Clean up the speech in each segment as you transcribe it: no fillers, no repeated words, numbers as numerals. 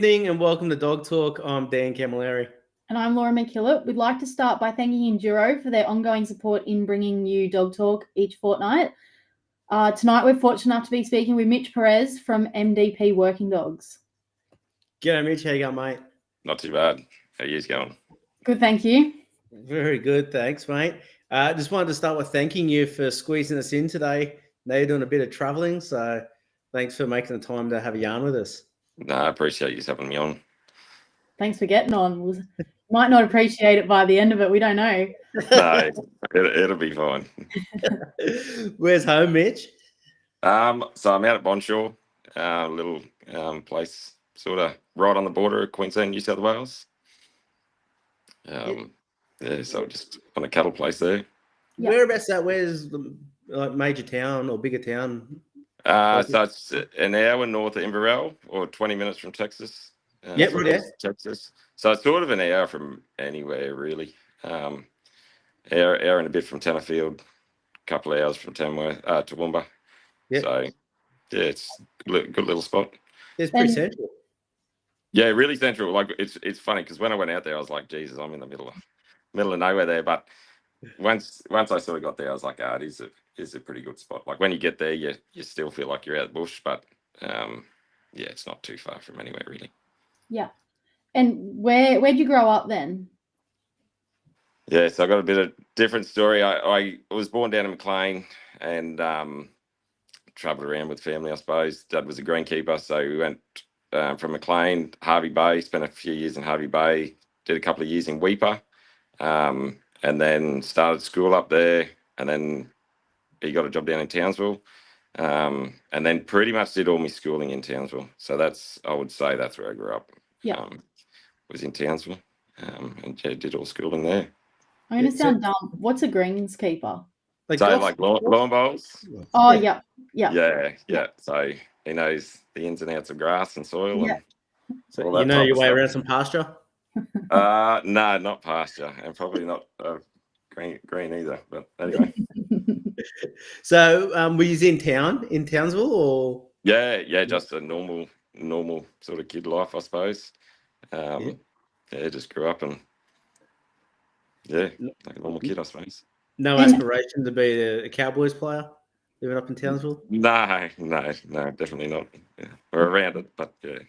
evening and welcome to Dog Talk. I'm Dan Camilleri. And I'm Laura McKillop. We'd like to start by thanking Enduro for their ongoing support in bringing you Dog Talk each fortnight. Tonight, we're fortunate enough to be speaking with Mitch Perez from MDP Working Dogs. G'day, Mitch. How you going, mate? Not too bad. How are you going? Good, thank you. Very good, thanks, mate. Just wanted to start with thanking you for squeezing us in today. Now you're doing a bit of travelling, so thanks for making the time to have a yarn with us. No, I appreciate you having me on. Thanks for getting on. We might not appreciate it by the end of it. We don't know. No, it'll be fine. Where's home, Mitch? So I'm out at Bonshaw, a little place sort of right on the border of Queensland, New South Wales. So just on a cattle place there. Yep. Whereabouts that? Where's the major town or bigger town? So it's an hour north of Inverell, or 20 minutes from Texas. Yep, right there. Texas. So it's sort of an hour from anywhere, really. Hour and a bit from Tenterfield, a couple of hours from Tamworth, Toowoomba. Yep. So, yeah, it's a good little spot. It's pretty central. Yeah, really central. Like it's funny because when I went out there, I was like, Jesus, I'm in the middle of nowhere there. But once I sort of got there, I was like, it is a pretty good spot. Like when you get there, you still feel like you're out the bush, but yeah, it's not too far from anywhere really. Yeah. And where'd you grow up then? Yeah, so I got a bit of different story. I was born down in McLean and travelled around with family, I suppose. Dad was a greenkeeper, so we went from McLean, Harvey Bay, spent a few years in Harvey Bay, did a couple of years in Weipa, and then started school up there, and then he got a job down in Townsville, and then pretty much did all my schooling in Townsville. So I would say that's where I grew up. Yeah. Was in Townsville, and yeah, did all schooling there. I'm going to sound dumb. What's a greenskeeper? Like lawn bowls? Oh, yeah. Yeah. So he knows the ins and outs of grass and soil. Yeah. So you know your way around some pasture? No, not pasture, and probably not green either. But anyway. So were you in Townsville, or? Yeah, just a normal sort of kid life, I suppose. Yeah, just grew up and like a normal kid, I suppose. No aspiration to be a Cowboys player living up in Townsville? No, definitely not. Yeah. We're around it, but yeah.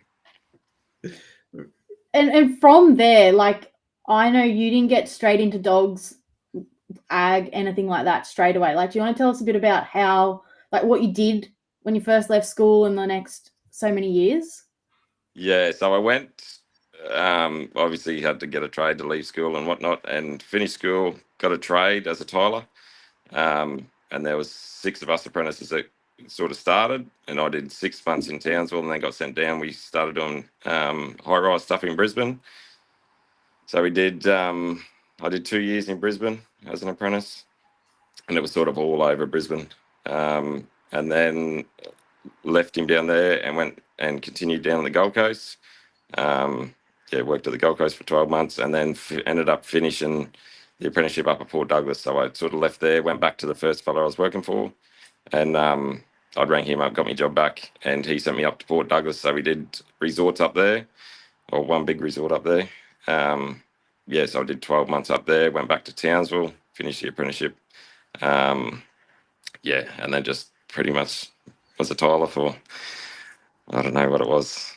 And from there, like, I know you didn't get straight into dogs, ag, anything like that straight away. Like, do you want to tell us a bit about how, like, what you did when you first left school in the next so many years? Yeah, so I went, obviously you had to get a trade to leave school and whatnot, and finished school, got a trade as a tiler. And there was 6 of us apprentices that sort of started, and I did 6 months in Townsville and then got sent down. We started doing high-rise stuff in Brisbane. So I did 2 years in Brisbane as an apprentice, and it was sort of all over Brisbane. And then left him down there and went and continued down on the Gold Coast. Worked at the Gold Coast for 12 months and then ended up finishing the apprenticeship up at Port Douglas. So I sort of left there, went back to the first fellow I was working for, and I'd rang him up, got my job back, and he sent me up to Port Douglas. So we did resorts up there, or one big resort up there. So I did 12 months up there, went back to Townsville, finished the apprenticeship. And then just pretty much was a tiler for, I don't know what it was.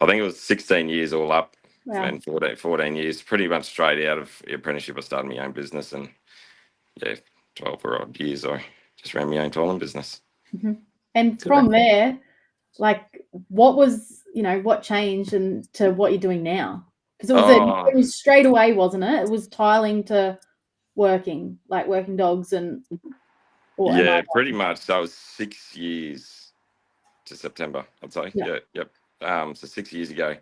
I think it was 16 years all up. Wow. And 14 years, pretty much straight out of the apprenticeship. I started my own business, and 12 or odd years I just ran my own tiling business. Mm-hmm. And from there, like, what changed and to what you're doing now? Because it was straight away, wasn't it? It was tiling to working dogs and. Pretty much. So it was 6 years to September, I'd say. Yeah. Yep. So 6 years ago,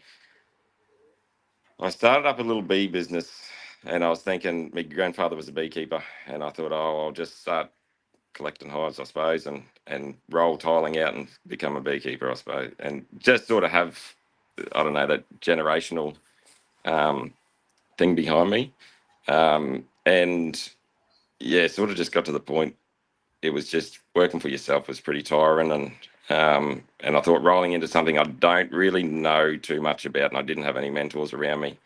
I started up a little bee business, and I was thinking my grandfather was a beekeeper, and I thought, I'll just start collecting hives, I suppose, and roll tiling out and become a beekeeper, I suppose, and just sort of have, I don't know, that generational thing behind me. Sort of just got to the point. It was just working for yourself was pretty tiring, And I thought rolling into something I don't really know too much about, and I didn't have any mentors around me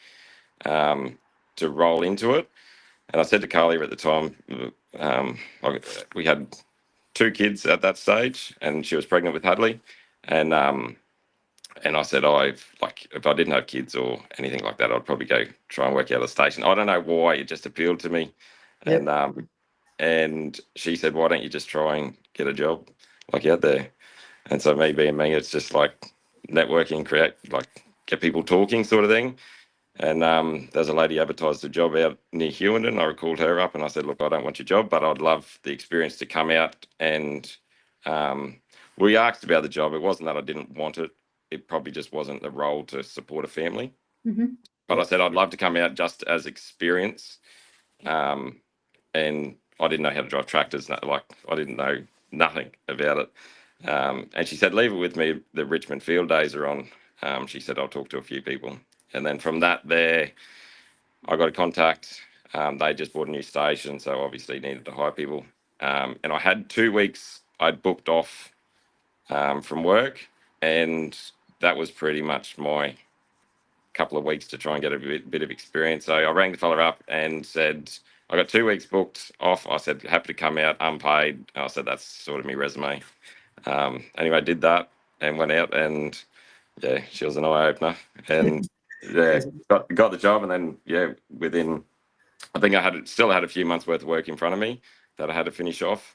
to roll into it. And I said to Carly at the time, we had 2 kids at that stage, and she was pregnant with Hadley, and I said, if I didn't have kids or anything like that, I'd probably go try and work out of the station. I don't know why, it just appealed to me. Yep. And she said, why don't you just try and get a job like out there? And so me being me, it's just like networking, get people talking sort of thing. And there's a lady advertised a job out near Hewenden. I called her up and I said, look, I don't want your job, but I'd love the experience to come out. And we asked about the job. It wasn't that I didn't want it. It probably just wasn't the role to support a family. Mm-hmm. But I said, I'd love to come out just as experience. And I didn't know how to drive tractors. I didn't know nothing about it. And she said, leave it with me. The Richmond field days are on. She said, I'll talk to a few people. And then from that there, I got a contact. They just bought a new station, so obviously needed to hire people. And I had 2 weeks I'd booked off from work, and that was pretty much my couple of weeks to try and get a bit of experience. So I rang the fella up and said, I got 2 weeks booked off. I said, happy to come out unpaid. I said, that's sort of my resume. Anyway, I did that and went out, and yeah, she was an eye opener, and yeah, got the job. And then within, I think still had a few months worth of work in front of me that I had to finish off,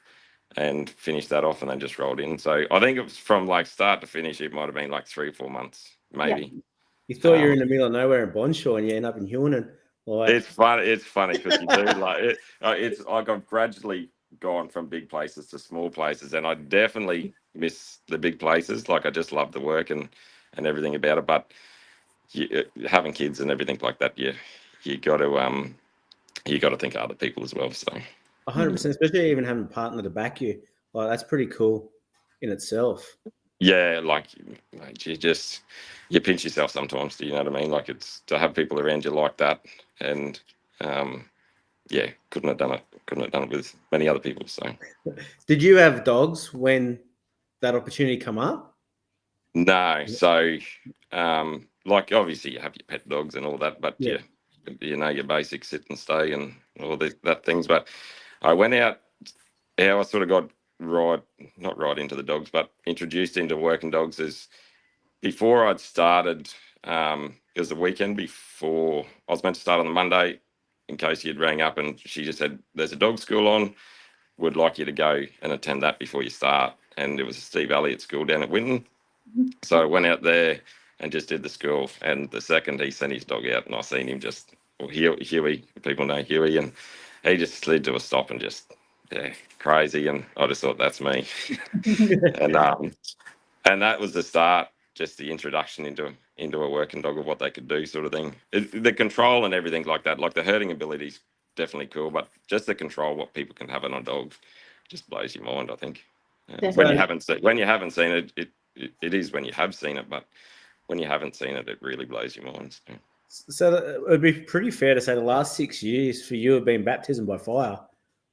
and finished that off, and then just rolled in. So I think it was from like start to finish, it might have been like 3 or 4 months, maybe. Yeah. You thought you were in the middle of nowhere in Bonshaw and you end up in Hewenden. It's funny because you do like it. It's like I've gradually gone from big places to small places, and I definitely miss the big places. Like I just love the work and everything about it. But having kids and everything like that, you got to think of other people as well. So 100%, especially even having a partner to back you. Like that's pretty cool in itself. yeah, like you pinch yourself sometimes. Do you know what I mean? Like it's to have people around you like that, and couldn't have done it with many other people. So Did you have dogs when that opportunity come up? no, so like obviously you have your pet dogs and all that, but Yeah. your basic sit and stay and all that things. But I went out. How I sort of got not right into the dogs, but introduced into working dogs is before I'd started. It was the weekend before I was meant to start on the Monday. In case you'd rang up and she just said, "There's a dog school on. Would like you to go and attend that before you start." And it was a Steve Elliott school down at Winton. So I went out there and just did the school. And the second he sent his dog out, and I seen him Huey, people know Huey, and he just slid to a stop and just crazy. And I just thought, that's me. and that was the start, just the introduction into a working dog of what they could do, sort of thing. The control and everything like that, like the herding abilities, definitely cool, but just the control what people can have on a dog just blows your mind. I think when you haven't seen it, it is when you have seen it, but when you haven't seen it, it really blows your mind. So it would be pretty fair to say the last 6 years for you have been baptism by fire.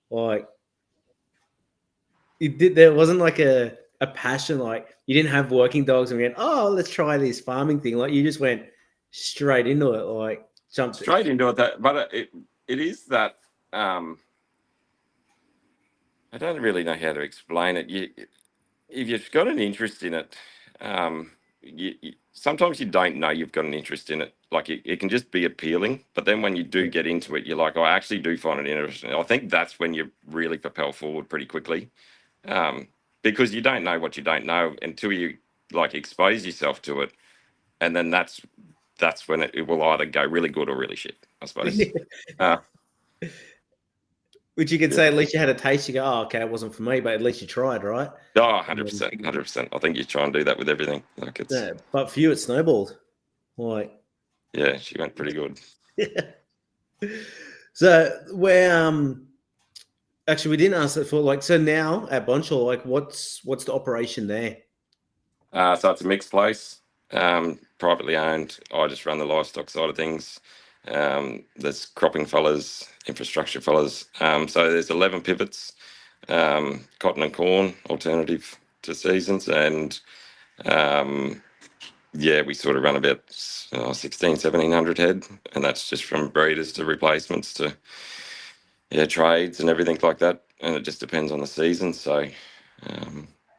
Like there wasn't like a passion, like you didn't have working dogs and went, oh, let's try this farming thing. Like you just went straight into it, like jumped straight into it. But it is that I don't really know how to explain it. If you've got an interest in it, sometimes you don't know you've got an interest in it. Like it can just be appealing, but then when you do get into it, you're like, I actually do find it interesting. I think that's when you really propel forward pretty quickly, because you don't know what you don't know until you like expose yourself to it, and then that's when it will either go really good or really shit, I suppose. Which you could say at least you had a taste. You go, oh, okay, it wasn't for me, but at least you tried, right? Oh, 100%, 100%. I think you try and do that with everything. Like it's but for you, it snowballed. Like, yeah, she went pretty good. So we're actually we didn't ask that for like so now at Bonshaw, like what's the operation there? So it's a mixed place, privately owned. I just run the livestock side of things. There's cropping fellas, infrastructure fellas. So there's 11 pivots, cotton and corn, alternative to seasons, and we sort of run about 1,1700 head, and that's just from breeders to replacements to trades and everything like that, and it just depends on the season. So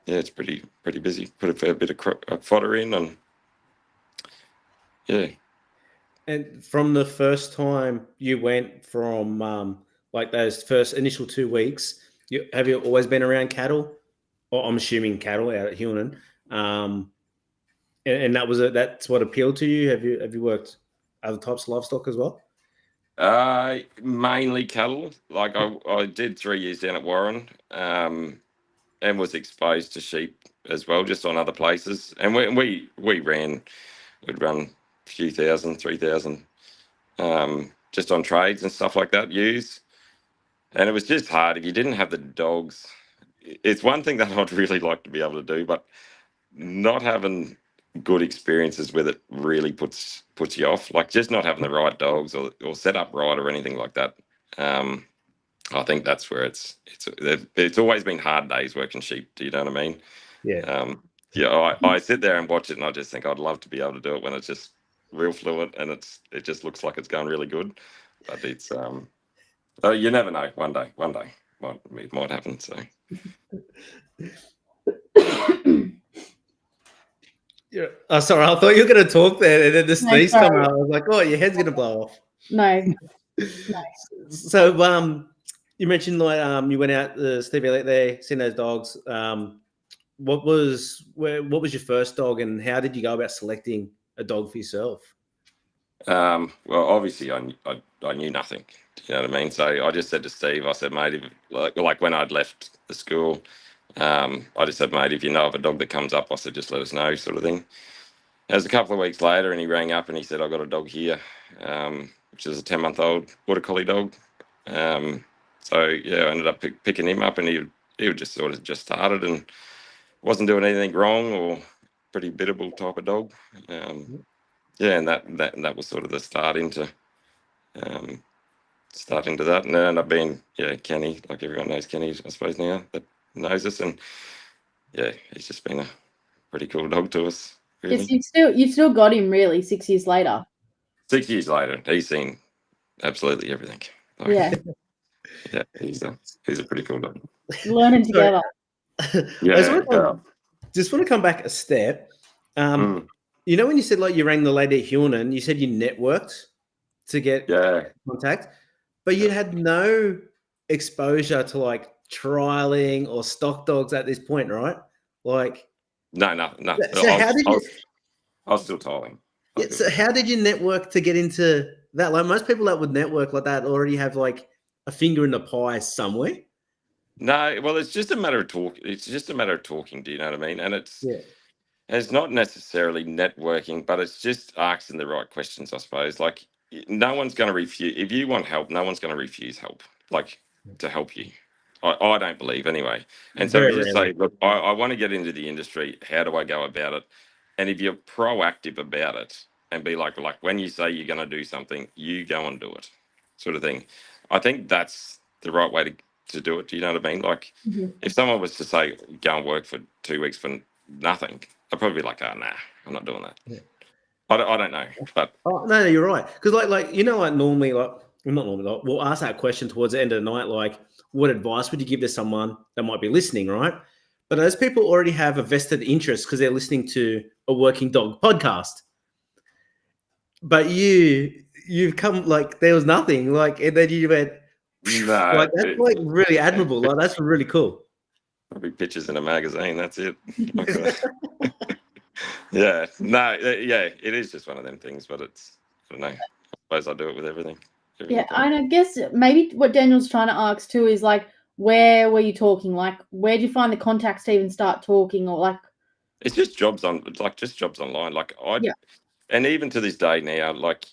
it's pretty busy. Put a fair bit of fodder in, and yeah. And from the first time you went from like those first initial 2 weeks, have you always been around cattle? Or I'm assuming cattle out at Hillman. And that's what appealed to you. Have you worked other types of livestock as well? Mainly cattle. Like I did 3 years down at Warren, and was exposed to sheep as well, just on other places. And we'd run a few thousand, 3,000, just on trades and stuff like that. And it was just hard if you didn't have the dogs. It's one thing that I'd really like to be able to do, but not having good experiences with it really puts you off. Like just not having the right dogs or set up right or anything like that. I think that's where it's always been hard days working sheep. Do you know what I mean? Yeah. I sit there and watch it, and I just think I'd love to be able to do it when it's just real fluid and it just looks like it's going really good. But it's you never know. One day it might happen. So. Yeah. Oh, sorry. I thought you were going to talk there, and then the sneeze sorry. come out. I was like, "Oh, your head's going to blow off." No. So, you mentioned like you went out the Steve Elliott there, seen those dogs. What was your first dog, and how did you go about selecting a dog for yourself? Well, obviously, I knew nothing. You know what I mean? So I just said to Steve, I said, mate, like when I'd left the school, I just said, mate, if you know of a dog that comes up, I said, just let us know, sort of thing. It was a couple of weeks later, and he rang up and he said, I got a dog here, which is a 10-month-old border collie dog. So I ended up picking him up, and he just sort of just started and wasn't doing anything wrong, or pretty biddable type of dog. And that was sort of the start into that, and it ended up being Kenny, like everyone knows Kenny, I suppose now that knows us, and he's just been a pretty cool dog to us. Really. Yes, you've still got him really 6 years later. 6 years later, he's seen absolutely everything. Like, Yeah. Yeah, he's a pretty cool dog. Learning together. Just want to come back a step. You know, when you said like you rang the lady at Hillman, you said you networked to get contact, but you had no exposure to like trialing or stock dogs at this point, right? Like, no. So how did you? I was still tiling. Yeah. So how did you network to get into that? Like most people that would network like that already have like a finger in the pie somewhere. No, well, it's just a matter of talk. It's just a matter of talking. Do you know what I mean? And it's not necessarily networking, but it's just asking the right questions, I suppose. Like, no one's going to refuse. If you want help, no one's going to refuse help, like to help you. I don't believe anyway. And so you just say, look, I want to get into the industry. How do I go about it? And if you're proactive about it and be like when you say you're going to do something, you go and do it, sort of thing. I think that's the right way to do it. Do you know what I mean? Like, if someone was to say, go and work for 2 weeks for nothing, I'd probably be like, oh, nah, I'm not doing that. Yeah. I don't know. But no, you're right. Because like you know, like normally, like not normally, like, we'll ask that question towards the end of the night, like, what advice would you give to someone that might be listening, right? But those people already have a vested interest because they're listening to a working dog podcast. But you've come like there was nothing, like, and then you went, like that's like really admirable. Like that's really cool. Probably pictures in a magazine. That's it. It is just one of them things, but it's, I don't know. I suppose I do it with everything. Yeah, and I guess maybe what Daniel's trying to ask too is like, where were you talking? Like, where did you find the contacts to even start talking, or like? It's just jobs online. Like and even to this day now, like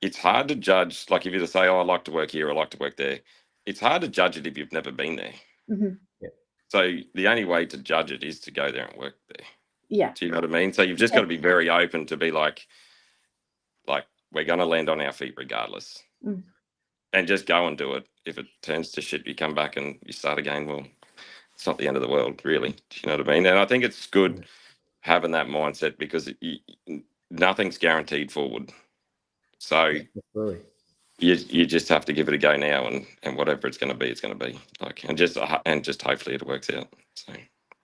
it's hard to judge. Like if you say, "Oh, I like to work here, I like to work there," it's hard to judge it if you've never been there. Mm-hmm. Yeah. So the only way to judge it is to go there and work there. Yeah. Do you know what I mean? So you've just got to be very open to be like we're going to land on our feet regardless, and just go and do it. If it turns to shit, you come back and you start again. Well, it's not the end of the world, really. Do you know what I mean? And I think it's good having that mindset because nothing's guaranteed forward. So Really. you just have to give it a go now, and whatever it's going to be, it's going to be like, and just hopefully it works out. So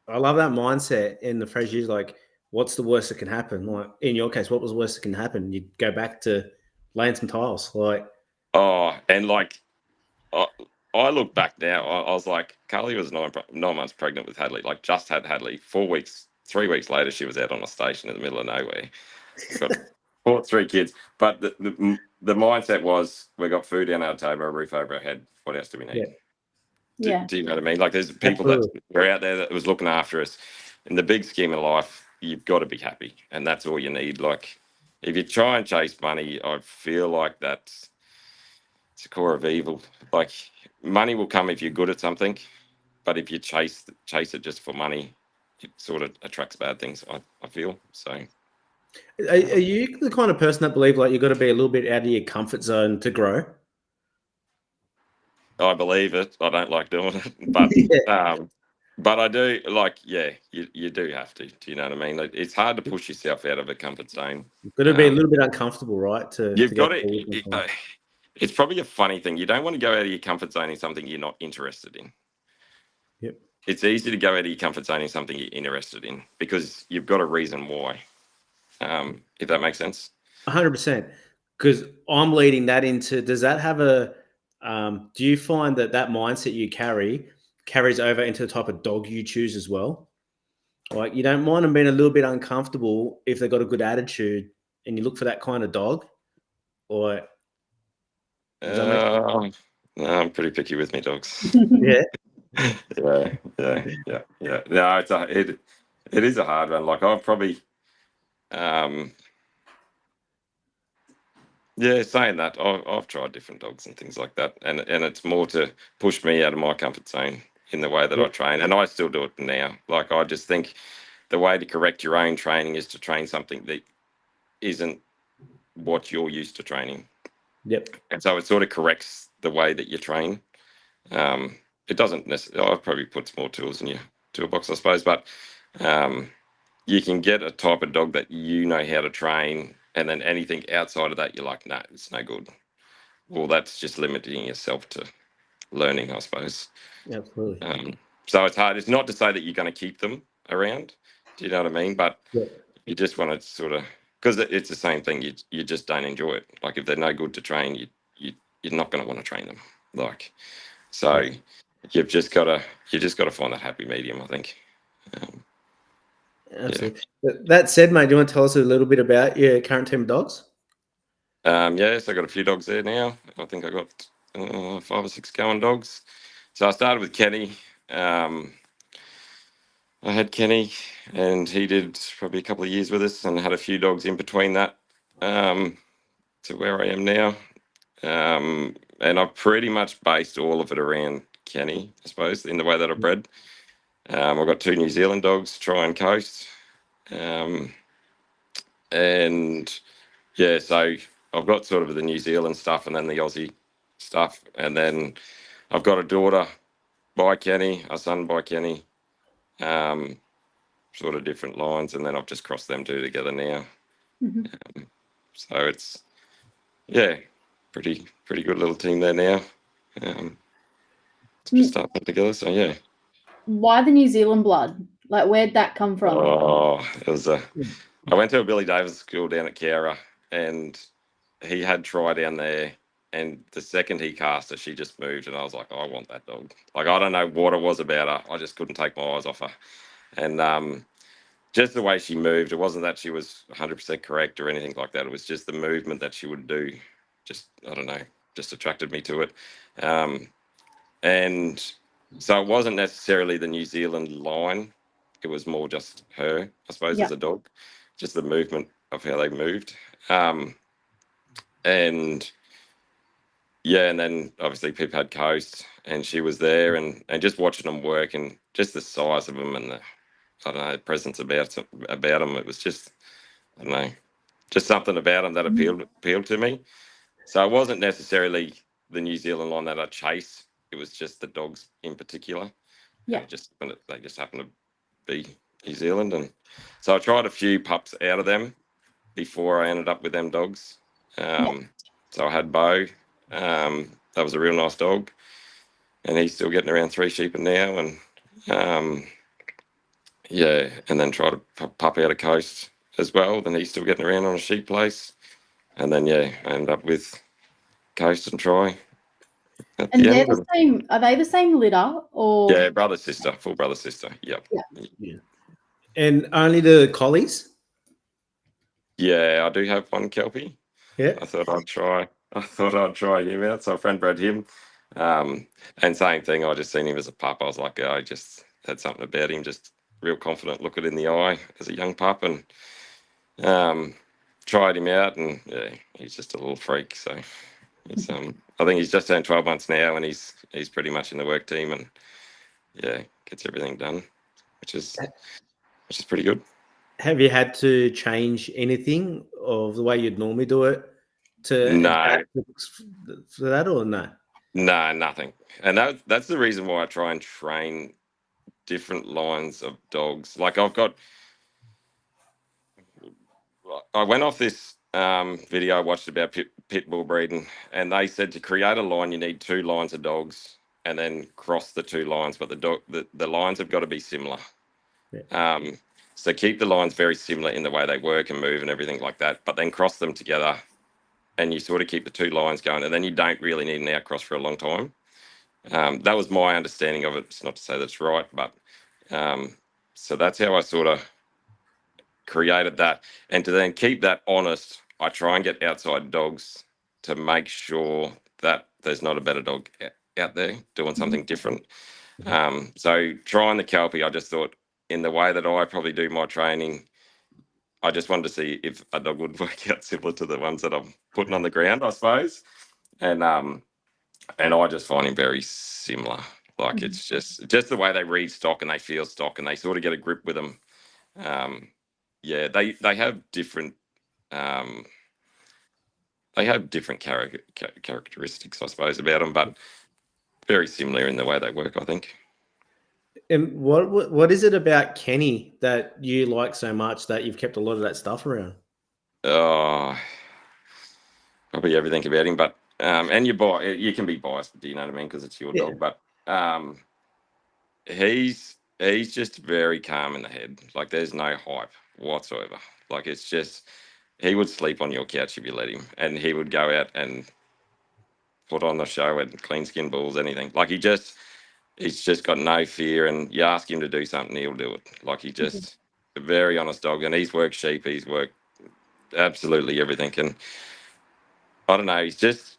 I love that mindset in the phrase you like, what's the worst that can happen? Like in your case, what was the worst that can happen? You'd go back to laying some tiles. Like, and like I look back now, I was like, Carly was 9 months pregnant with Hadley, like just had Hadley. 3 weeks later, she was out on a station in the middle of nowhere. Got 3 kids, but the mindset was we got food on our table, a roof over our head. What else do we need? Yeah. Do you know what I mean? Like there's people that were out there that was looking after us. In the big scheme of life, you've got to be happy, and that's all you need. Like if you try and chase money, I feel like it's the core of evil. Like money will come if you're good at something, but if you chase it just for money, it sort of attracts bad things. I feel so. Are you the kind of person that believe like you've got to be a little bit out of your comfort zone to grow? I believe it. I don't like doing it, but but I do like. Yeah, you do have to. Do you know what I mean? Like, it's hard to push yourself out of a comfort zone. You've got to be a little bit uncomfortable, right? You've got get to. It's probably a funny thing. You don't want to go out of your comfort zone in something you're not interested in. Yep. It's easy to go out of your comfort zone in something you're interested in because you've got a reason why. If that makes sense. 100%. Because I'm leading that into. Does that have a? Do you find that mindset you carries over into the type of dog you choose as well? Like you don't mind them being a little bit uncomfortable if they've got a good attitude, and you look for that kind of dog, or No, I'm pretty picky with my dogs. yeah. Yeah. No, it is a hard one. Like I've probably, saying that I've tried different dogs and things like that, and it's more to push me out of my comfort zone in the way that I train, and I still do it now. Like I just think the way to correct your own training is to train something that isn't what you're used to training. Yep. And so it sort of corrects the way that you train. It doesn't necessarily. I've probably put some more tools in your toolbox, I suppose, but you can get a type of dog that you know how to train, and then anything outside of that, you're like, no, it's no good. Well, that's just limiting yourself to learning, I suppose. Absolutely. So it's hard. It's not to say that you're going to keep them around. Do you know what I mean? But you just want to sort of, because it's the same thing. You just don't enjoy it. Like if they're no good to train, you're not going to want to train them. Like so. Yeah. You've just got to find that happy medium, I think. Absolutely. Yeah. That said, mate, do you want to tell us a little bit about your current team of dogs? Yes, I got a few dogs there now. I think I got 5 or 6 going dogs. So I started with Kenny. I had Kenny, and he did probably a couple of years with us, and had a few dogs in between that to where I am now. And I've pretty much based all of it around Kenny, I suppose, in the way that I bred. I've got 2 New Zealand dogs, Try and Coast. And yeah, so I've got sort of the New Zealand stuff and then the Aussie stuff. And then I've got a daughter by Kenny, a son by Kenny, sort of different lines. And then I've just crossed them 2 together now. Mm-hmm. So it's, pretty good little team there now. Just start that together. So yeah. Why the New Zealand blood? Like, where'd that come from? Oh, I went to a Billy Davis school down at Cowra, and he had Try down there. And the second he cast her, she just moved, and I was like, I want that dog. Like, I don't know what it was about her. I just couldn't take my eyes off her. And just the way she moved, it wasn't that she was 100% correct or anything like that. It was just the movement that she would do. Just, I don't know, just attracted me to it. And so it wasn't necessarily the New Zealand line. It was more just her, I suppose, as a dog, just the movement of how they moved. And then obviously Pip had Coast, and she was there, and just watching them work, and just the size of them, and the presence about them. It was just, I don't know, just something about them that appealed to me. So it wasn't necessarily the New Zealand line that I chase. It was just the dogs in particular. Yeah. They just happen to be New Zealand, and so I tried a few pups out of them before I ended up with them dogs. So I had Bo. That was a real nice dog, and he's still getting around 3 sheep now, and and then tried a pup out of Coast as well. Then he's still getting around on a sheep place, and then I ended up with Coast and Try at And the they're end. the same. Are they the same litter or? Yeah, brother sister, full brother sister. Yep. Yeah. And only the collies? Yeah, I do have one Kelpie. Yeah. I thought I'd try him out. So a friend bred him. And same thing, I just seen him as a pup. I was like, I just had something about him, just real confident, look it in the eye as a young pup, and tried him out, and he's just a little freak. So it's I think he's just turned 12 months now, and he's pretty much in the work team, and gets everything done, which is pretty good. Have you had to change anything of the way you'd normally do it to No. adapt for that, or no? No, nothing. And that's the reason why I try and train different lines of dogs. Like I went off this video I watched about pit bull breeding, and they said to create a line, you need 2 lines of dogs, and then cross the 2 lines, but the lines have got to be similar. Yeah. So keep the lines very similar in the way they work and move and everything like that, but then cross them together, and you sort of keep the 2 lines going, and then you don't really need an outcross for a long time. That was my understanding of it. It's not to say that's right, but so that's how I sort of created that. And to then keep that honest, I try and get outside dogs to make sure that there's not a better dog out there doing something different. So trying the Kelpie, I just thought, in the way that I probably do my training, I just wanted to see if a dog would work out similar to the ones that I'm putting on the ground, I suppose. And I just find him very similar. Like it's just the way they read stock and they feel stock and they sort of get a grip with them. They have different characteristics, I suppose, about them, but very similar in the way they work, I think. And what is it about Kenny that you like so much that you've kept a lot of that stuff around? Probably everything about him, but and you can be biased, do you know what I mean? Because it's your dog, but he's just very calm in the head. Like there's no hype whatsoever. Like it's just he would sleep on your couch if you let him, and he would go out and put on the show at clean skin bulls, anything. Like he's just got no fear, and you ask him to do something, he'll do it. Like he just a very honest dog, and he's worked sheep, he's worked absolutely everything, and I don't know, he's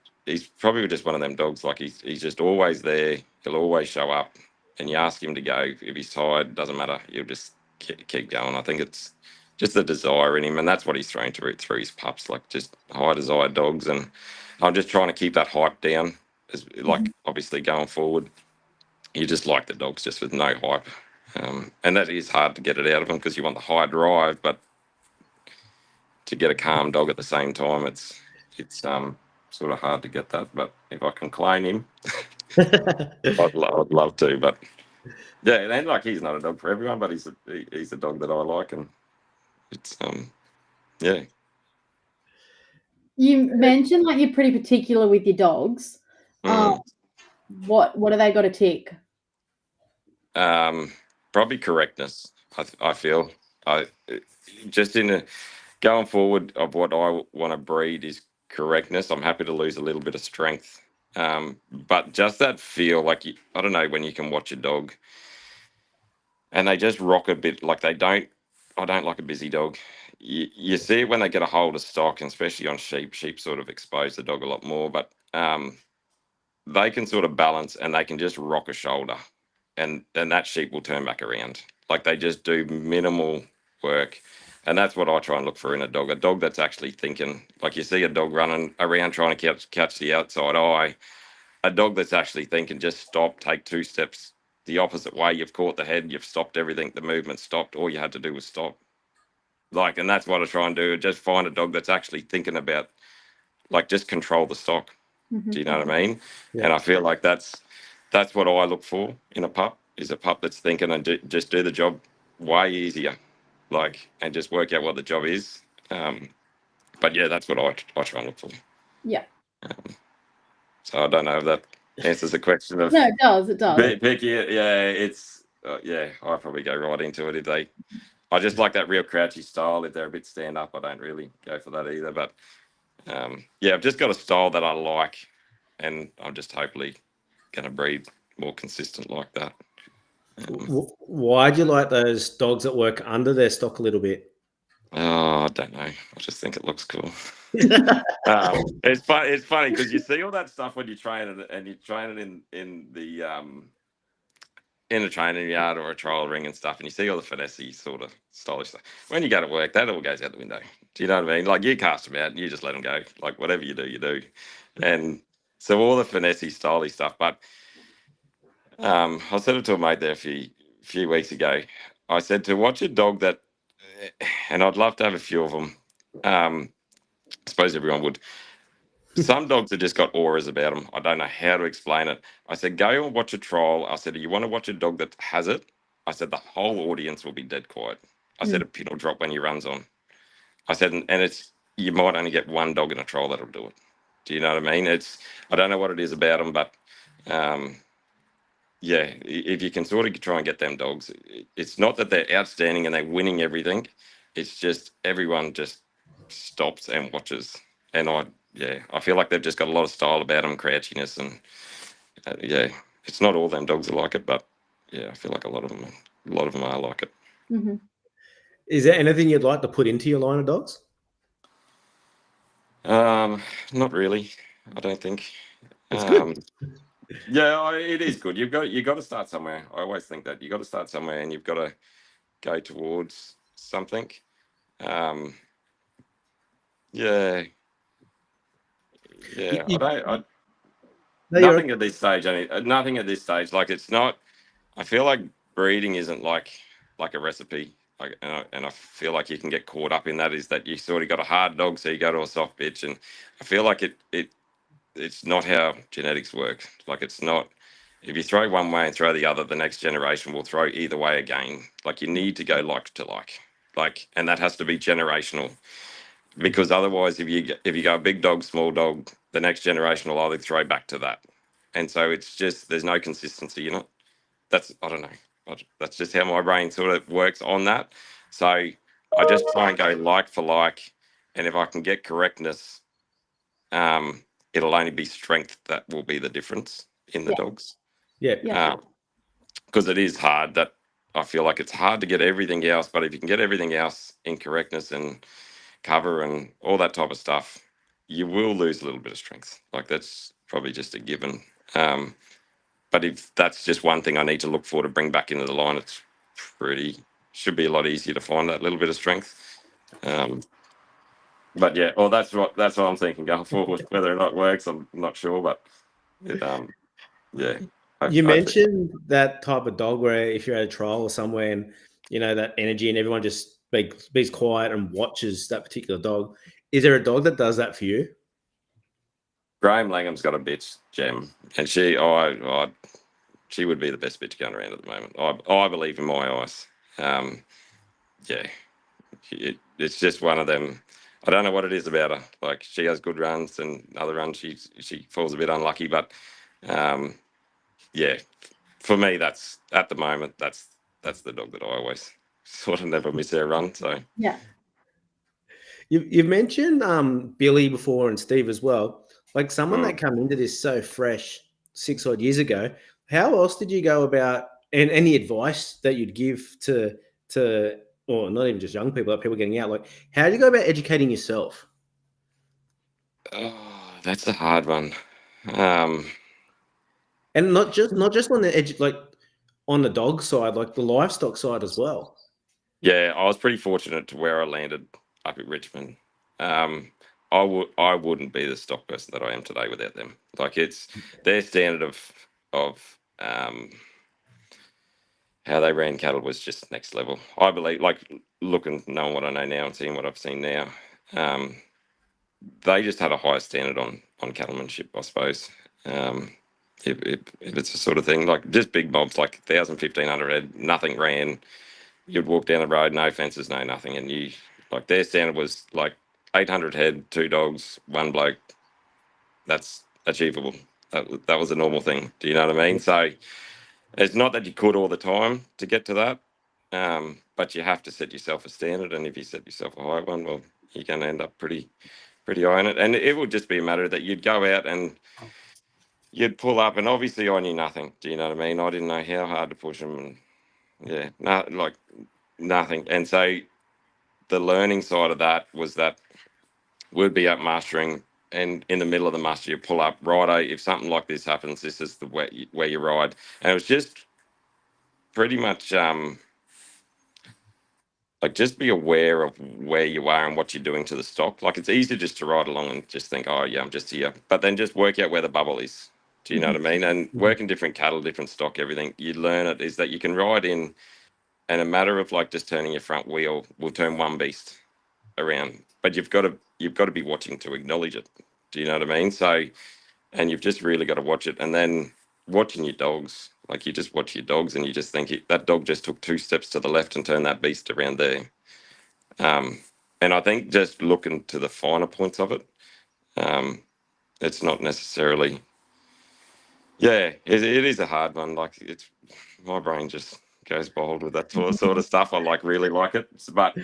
probably just one of them dogs. Like he's just always there. He'll always show up, and you ask him to go if he's tired, doesn't matter. He'll just keep going. I think it's just the desire in him, and that's what he's thrown through his pups, like just high desire dogs. And I'm just trying to keep that hype down. Like obviously going forward, you just like the dogs just with no hype, and that is hard to get it out of them because you want the high drive, but to get a calm dog at the same time, it's sort of hard to get that. But if I can claim him, I'd love to. But yeah, and like he's not a dog for everyone, but he's a dog that I like, and it's yeah. You mentioned like you're pretty particular with your dogs. What do they got to tick? Probably correctness. I feel just in going forward of what I want to breed is correctness. I'm happy to lose a little bit of strength, but just that feel, like I don't know, when you can watch a dog and they just rock a bit, like I don't like a busy dog. You see it when they get a hold of stock, and especially on sheep sort of expose the dog a lot more, but they can sort of balance and they can just rock a shoulder, and then that sheep will turn back around. Like they just do minimal work. And that's what I try and look for in a dog that's actually thinking. Like you see a dog running around trying to catch the outside eye, a dog that's actually thinking, just stop, take 2 steps the opposite way. You've caught the head, you've stopped everything, the movement stopped. All you had to do was stop. Like, and that's what I try and do. Just find a dog that's actually thinking about, like, just control the stock. Do you know what I mean? Yeah. And I feel like that's what I look for in a pup, is a pup that's thinking and just do the job way easier, like, and just work out what the job is. But yeah, that's what I try and look for. Yeah. So I don't know if that answers the question of No, it does. It does. picky. Yeah, it's yeah. I probably go right into it if they. I just like that real crouchy style. If they're a bit stand up, I don't really go for that either. But yeah, I've just got a style that I like, and I'm just hopefully going to breed more consistent like that. Why do you like those dogs that work under their stock a little bit? Oh, I don't know. I just think it looks cool. It's fun. It's funny because you see all that stuff when you train it, and you train it in a training yard or a trial ring and stuff, and you see all the finessey sort of stylish stuff. When you go to work, that all goes out the window. Do you know what I mean? Like, you cast them out and you just let them go. Like, whatever you do, you do. And so all the finessey, stylish stuff. But I said it to a mate there a few weeks ago. I said to watch a dog that, and I'd love to have a few of them. I suppose everyone would. Some dogs have just got auras about them. I don't know how to explain it. I said, go and watch a trial. I said, you want to watch a dog that has it? I said, the whole audience will be dead quiet. I said, a pin will drop when he runs on. I said, and it's, you might only get one dog in a trial that'll do it. Do you know what I mean? I don't know what it is about them, but yeah, if you can sort of try and get them dogs, it's not that they're outstanding and they're winning everything. It's just everyone just stops and watches. And I feel like they've just got a lot of style about them, crouchiness, and yeah, it's not all them dogs are like it, but yeah, I feel like a lot of them are like it. Mm-hmm. Is there anything you'd like to put into your line of dogs? Not really. I don't think. It's good. Yeah, it is good. You got to start somewhere. I always think that you got to start somewhere, and you've got to go towards something. Yeah, yeah. Nothing at this stage. Nothing at this stage. Like, it's not. I feel like breeding isn't like a recipe. Like, and I feel like you can get caught up in that. Is that you sort of got a hard dog, so you go to a soft bitch, and I feel like it's not how genetics work. Like, it's not. If you throw one way and throw the other, the next generation will throw either way again. Like, you need to go like to like, and that has to be generational. Because otherwise, if you go big dog, small dog, the next generation will either throw back to that, and so it's just there's no consistency. I don't know. That's just how my brain sort of works on that. So I just try and go like for like, and if I can get correctness, it'll only be strength that will be the difference in the dogs. Yeah. Because it is hard. That I feel like it's hard to get everything else, but if you can get everything else in correctness and cover and all that type of stuff, you will lose a little bit of strength. Like, that's probably just a given. But if that's just one thing I need to look for to bring back into the line, it's should be a lot easier to find that little bit of strength. But yeah, well, that's what I'm thinking going forward. Whether or not it works, I'm not sure. But yeah. You mentioned that type of dog where if you're at a trial or somewhere and that energy and everyone just be's quiet and watches that particular dog. Is there a dog that does that for you? Graham Langham's got a bitch, Gem, and she would be the best bitch going around at the moment. I believe in my eyes. Yeah, it's just one of them. I don't know what it is about her. Like, she has good runs, and other runs she falls a bit unlucky. But yeah, for me, that's at the moment that's the dog that I always sort of never miss her run. So yeah, you've mentioned Billy before and Steve as well. Like, someone that come into this so fresh 6 odd years ago. How else did you go about, and any advice that you'd give to or not even just young people, but people getting out? Like, how do you go about educating yourself? Oh, that's a hard one. And not just on the edge, like on the dog side, like the livestock side as well. Yeah, I was pretty fortunate to where I landed up at Richmond. I wouldn't be the stock person that I am today without them. Like, it's their standard of how they ran cattle was just next level. I believe, like, looking, knowing what I know now and seeing what I've seen now, they just had a higher standard on cattlemanship, I suppose. if it's the sort of thing like just big mobs, like 1,000, 1,500 head, nothing ran. You'd walk down the road, no fences, no nothing, and you like their standard was like 800 head, 2 dogs, 1 bloke. That's achievable. That was a normal thing. Do you know what I mean? So it's not that you could all the time to get to that, but you have to set yourself a standard, and if you set yourself a high one, well, you're going to end up pretty high on it. And it would just be a matter that you'd go out and you'd pull up, and obviously I knew nothing. Do you know what I mean? I didn't know how hard to push them, and yeah, like nothing. And so the learning side of that was that we'd be up mustering, and in the middle of the muster, you pull up, righto, if something like this happens, this is the where you ride. And it was just pretty much like just be aware of where you are and what you're doing to the stock. Like it's easy just to ride along and just think, oh yeah, I'm just here. But then just work out where the bubble is. Do you know what I mean? And working different cattle, different stock, everything, you learn it is that you can ride in, and a matter of like just turning your front wheel will turn one beast around. But you've got to be watching to acknowledge it. Do you know what I mean? So, and you've just really got to watch it. And then watching your dogs, like you just watch your dogs and you just think that dog just took 2 steps to the left and turned that beast around there. And I think just looking to the finer points of it, it's not necessarily, yeah, it is a hard one. Like it's, my brain just goes bold with that sort of stuff. I really like it, but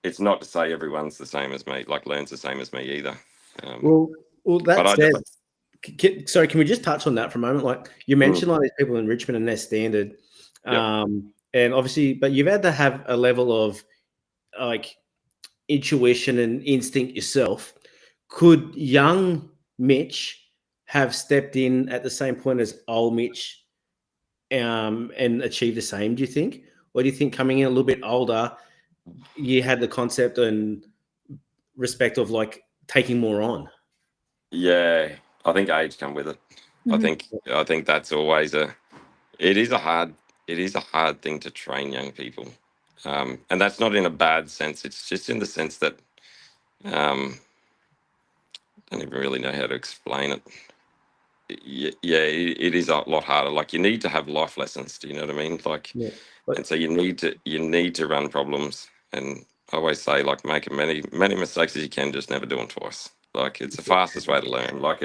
it's not to say everyone's the same as me, like learns the same as me either. Well, that but said, sorry, can we just touch on that for a moment? Like you mentioned, like these people in Richmond and their standard, and obviously, but you've had to have a level of like intuition and instinct yourself. Could young Mitch have stepped in at the same point as old Mitch, and achieved the same? Do you think, or do you think coming in a little bit older, you had the concept and respect of like taking more on? Yeah, I think age come with it. I think that's always it is a hard thing to train young people, and that's not in a bad sense. It's just in the sense that I don't even really know how to explain it. Yeah, it is a lot harder. Like you need to have life lessons. Do you know what I mean? Like, and so you need to run problems. And I always say, like, make as many mistakes as you can, just never do them twice. Like it's the fastest way to learn. Like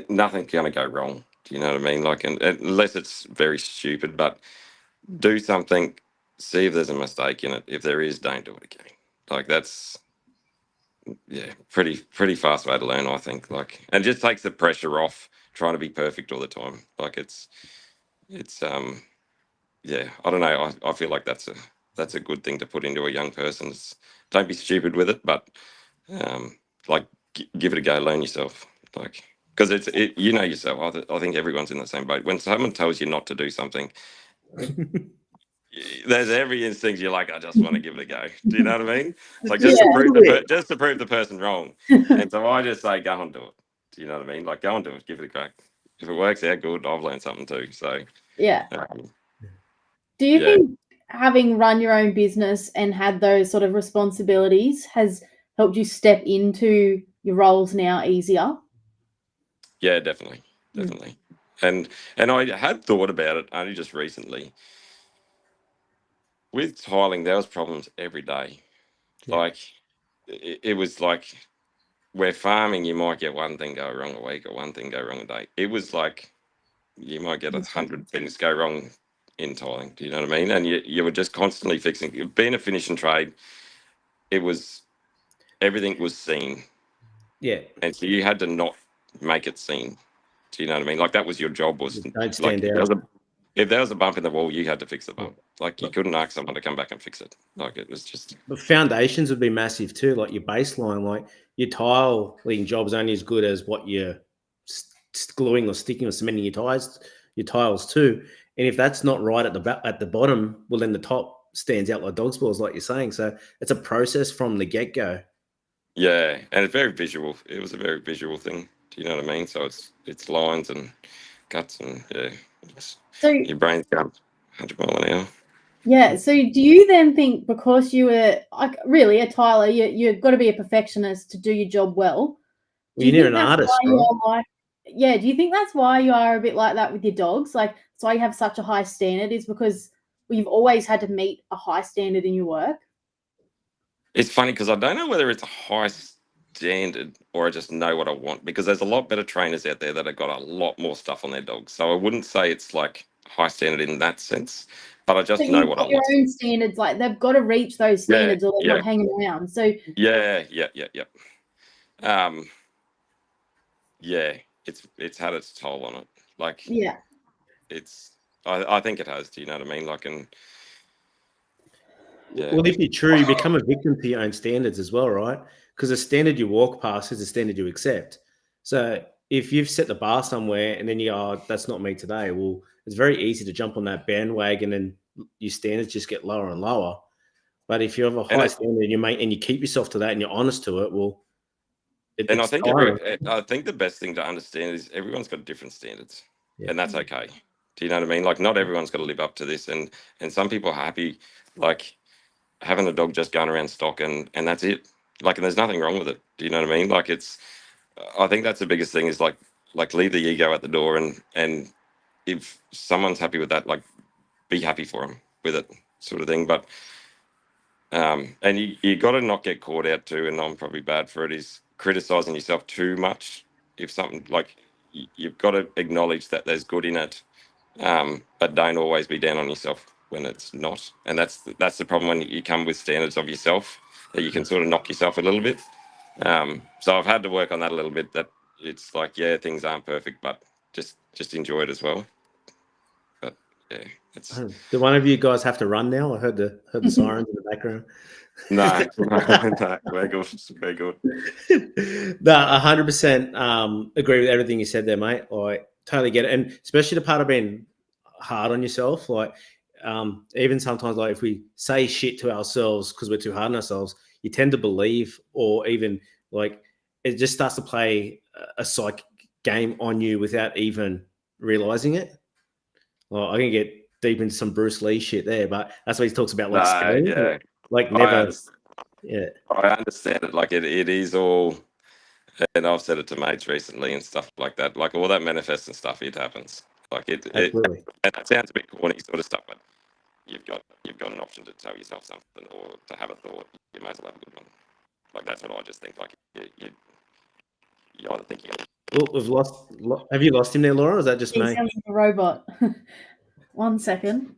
nothing's going to go wrong. Do you know what I mean? Like, and unless it's very stupid, but do something, see if there's a mistake in it. If there is, don't do it again. Like that's, yeah, pretty fast way to learn, I think. Like, and just takes the pressure off trying to be perfect all the time. Like it's yeah, I don't know. I feel like that's a good thing to put into a young person. Don't be stupid with it, but like give it a go, learn yourself. Like, because you know yourself. I think everyone's in the same boat. When someone tells you not to do something, there's every instinct you're like, I just want to give it a go. Do you know what I mean? Like just to prove the person wrong. And so I just say, go and do it. Do you know what I mean? Like go and do it, give it a crack. If it works out, good. I've learned something too. So yeah. Do you think having run your own business and had those sort of responsibilities has helped you step into your roles now easier? Yeah, definitely. And I had thought about it only just recently. With tiling, there was problems every day. Like it was like where farming, you might get one thing go wrong a week or one thing go wrong a day. It was like you might get 100 things go wrong in tiling. Do you know what I mean? And you were just constantly fixing. Being a finishing trade, it was everything was seen. Yeah. And so you had to not make it seen. Do you know what I mean? Like that was your job. Was don't stand out. If there was a bump in the wall, you had to fix the bump. Like you couldn't ask someone to come back and fix it. Like it was just. But foundations would be massive too. Like your baseline, like your tiling job's only as good as what you're gluing or sticking or cementing your tiles too. And if that's not right at the bottom, well then the top stands out like dog's balls, like you're saying. So it's a process from the get go. Yeah, and it's very visual. It was a very visual thing. Do you know what I mean? So it's lines and guts and so your brain's going 100 miles an hour. Yeah. So do you then think because you were like really a tiler, you've got to be a perfectionist to do your job well? You need an artist, right? yeah, do you think that's why you are a bit like that with your dogs? Like, that's why you have such a high standard, is because you've always had to meet a high standard in your work? It's funny because I don't know whether it's a high standard or I just know what I want, because there's a lot better trainers out there that have got a lot more stuff on their dogs. So I wouldn't say it's like high standard in that sense, but I But just know you've what I got your want. own standards. Like, they've got to reach those Yeah, standards or they're yeah, not hanging around. So yeah. Um, yeah, it's had its toll on it. Like yeah, it's, I think it has. Do you know what I mean? Like, and yeah, Well, if you're true, you become a victim to your own standards as well, right? Because the standard you walk past is the standard you accept. So if you've set the bar somewhere and then you go, oh, that's not me today, well, it's very easy to jump on that bandwagon and your standards just get lower and lower. But if you have a and high standard and you keep yourself to that and you're honest to it, well, and I it's think tiring. I think the best thing to understand is everyone's got different standards, Yeah. and that's okay. Do you know what I mean? Like, not everyone's got to live up to this, and some people are happy, like having a dog just going around stock and that's it. Like, and there's nothing wrong with it. Do you know what I mean? Like, it's, I think that's the biggest thing is like leave the ego at the door, and if someone's happy with that, like be happy for them with it, sort of thing. But and you got to not get caught out too, and I'm probably bad for it, is criticizing yourself too much. If something like, you've got to acknowledge that there's good in it, but don't always be down on yourself when it's not. And that's the problem when you come with standards of yourself, that you can sort of knock yourself a little bit. So I've had to work on that a little bit, that it's like, yeah, things aren't perfect, but just enjoy it as well. But yeah, it's Do one of you guys have to run now? I heard the sirens in the background. no, no, we're good. We're good. No, 100% agree with everything you said there, mate. I totally get it, and especially the part of being hard on yourself. Like, even sometimes, like if we say shit to ourselves because we're too hard on ourselves, you tend to believe, or even like it just starts to play a psych game on you without even realizing it. Well, I can get deep into some Bruce Lee shit there, but that's what he talks about, like No, spelling, yeah, like I never. understand. Yeah, I understand it. Like, it is all, and I've said it to mates recently and stuff like that. Like, all that manifesting stuff, it happens. Like, absolutely. and that sounds a bit corny sort of stuff, but you've got an option to tell yourself something or to have a thought. You might as well have a good one. Like, that's what I just think. Like, you either think you. Well, have you lost him there, Laura? Or is that just he me? sounds like a robot. 1 second.